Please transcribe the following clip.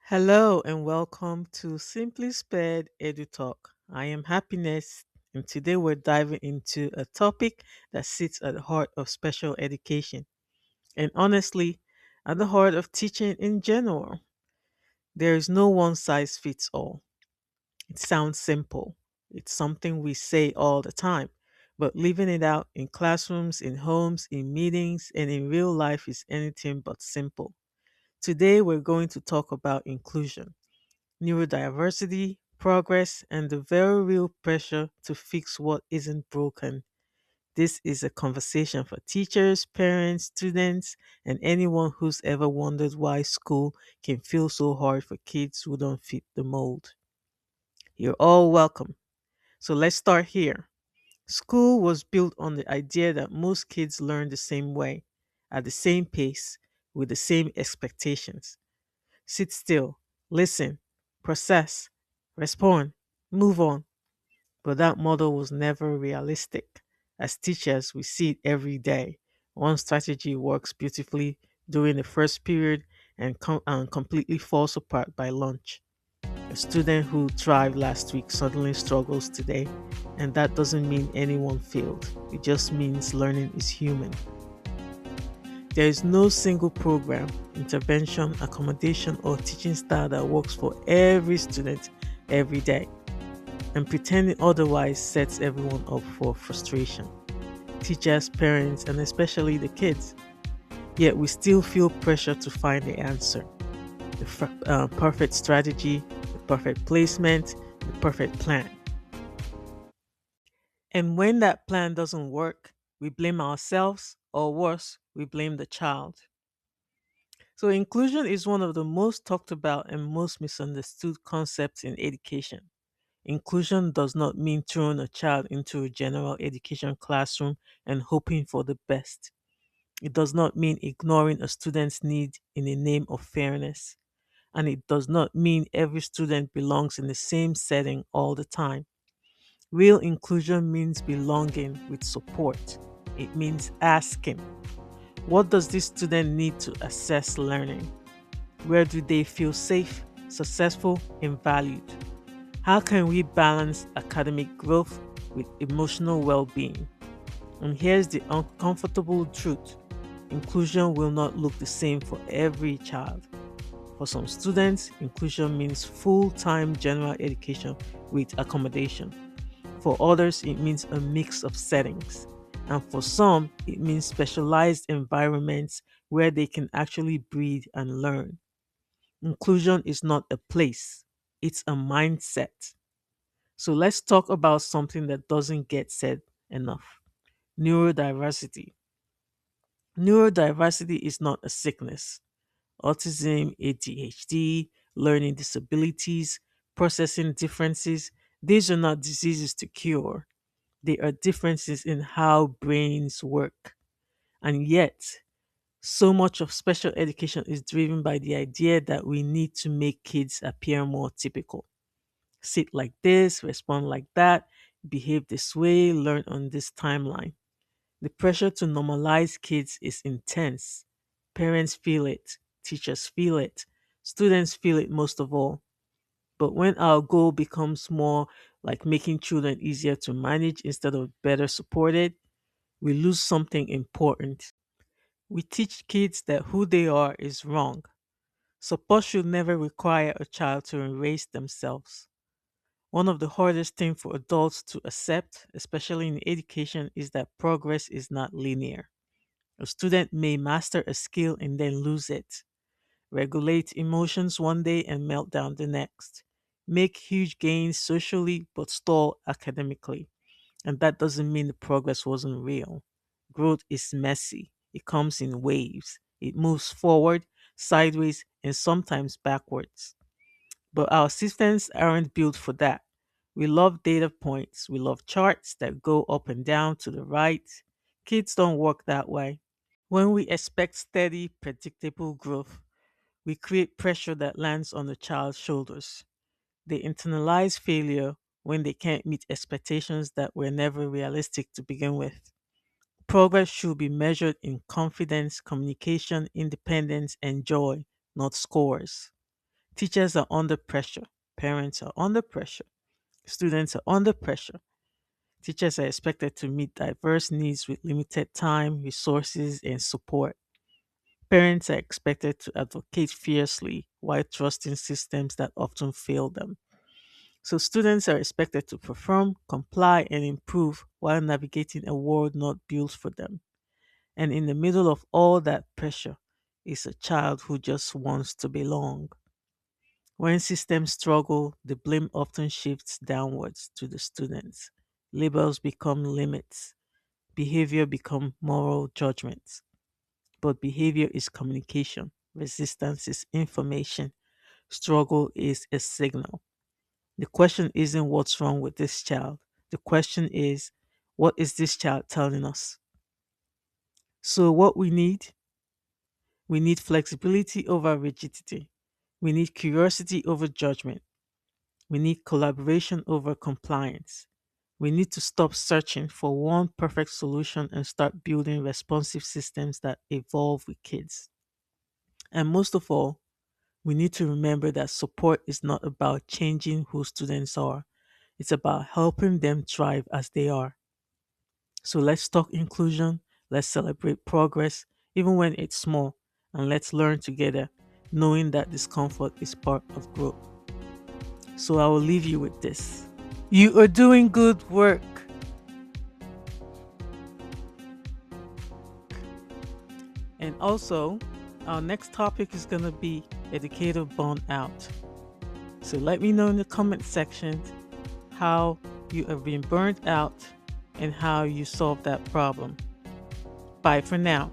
Hello and welcome to Simply SPED Edu Talk. I am Happiness, and today we're diving into a topic that sits at the heart of special education and honestly, at the heart of teaching in general. There is no one size fits all. It sounds simple, it's something we say all the time, but living it out in classrooms, in homes, in meetings, and in real life is anything but simple. Today, we're going to talk about inclusion, neurodiversity, progress, and the very real pressure to fix what isn't broken. This is a conversation for teachers, parents, students, and anyone who's ever wondered why school can feel so hard for kids who don't fit the mold. You're all welcome. So let's start here. School was built on the idea that most kids learn the same way, at the same pace, with the same expectations. Sit still, listen, process, respond, move on. But that model was never realistic. As teachers, we see it every day. One strategy works beautifully during the first period and completely falls apart by lunch. A student who thrived last week suddenly struggles today, and that doesn't mean anyone failed. It just means learning is human. There is no single program, intervention, accommodation, or teaching style that works for every student every day, and pretending otherwise sets everyone up for frustration. Teachers, parents, and especially the kids. Yet we still feel pressure to find the answer, the perfect strategy, the perfect placement, the perfect plan. And when that plan doesn't work, we blame ourselves, or worse, we blame the child. So, inclusion is one of the most talked about and most misunderstood concepts in education. Inclusion does not mean throwing a child into a general education classroom and hoping for the best. It does not mean ignoring a student's need in the name of fairness. And it does not mean every student belongs in the same setting all the time. Real inclusion means belonging with support. It means asking, what does this student need to assess learning? Where do they feel safe, successful, and valued? How can we balance academic growth with emotional well being? And here's the uncomfortable truth: inclusion will not look the same for every child. For some students, inclusion means full time general education with accommodation. For others, it means a mix of settings. And for some, it means specialized environments where they can actually breathe and learn. Inclusion is not a place, it's a mindset. So let's talk about something that doesn't get said enough: neurodiversity. Neurodiversity is not a sickness. Autism, ADHD, learning disabilities, processing differences, these are not diseases to cure. They are differences in how brains work. And yet, so much of special education is driven by the idea that we need to make kids appear more typical. Sit like this, respond like that, behave this way, learn on this timeline. The pressure to normalize kids is intense. Parents feel it, teachers feel it, students feel it most of all. But when our goal becomes more like making children easier to manage instead of better supported, we lose something important. We teach kids that who they are is wrong. Support should never require a child to erase themselves. One of the hardest things for adults to accept, especially in education, is that progress is not linear. A student may master a skill and then lose it, regulate emotions one day and melt down the next, make huge gains socially but stall academically. And that doesn't mean the progress wasn't real. Growth is messy, it comes in waves, it moves forward, sideways, and sometimes backwards. But our systems aren't built for that. We love data points, we love charts that go up and down to the right. Kids don't work that way. When we expect steady, predictable growth, we create pressure that lands on the child's shoulders. They internalize failure when they can't meet expectations that were never realistic to begin with. Progress should be measured in confidence, communication, independence, and joy, not scores. Teachers are under pressure. Parents are under pressure. Students are under pressure. Teachers are expected to meet diverse needs with limited time, resources, and support. Parents are expected to advocate fiercely while trusting systems that often fail them. So, students are expected to perform, comply, and improve while navigating a world not built for them. And in the middle of all that pressure is a child who just wants to belong. When systems struggle, the blame often shifts downwards to the students. Labels become limits. Behavior become moral judgments. But behavior is communication. Resistance is information. Struggle is a signal. The question isn't what's wrong with this child. The question is, what is this child telling us? So, what we need flexibility over rigidity. We need curiosity over judgment. We need collaboration over compliance. We need to stop searching for one perfect solution and start building responsive systems that evolve with kids. And most of all, we need to remember that support is not about changing who students are, it's about helping them thrive as they are. So let's talk inclusion, let's celebrate progress, even when it's small, and let's learn together, knowing that discomfort is part of growth. So I will leave you with this. You are doing good work. And also, our next topic is going to be educator burnout. So let me know in the comment section how you have been burnt out and how you solve that problem. Bye for now.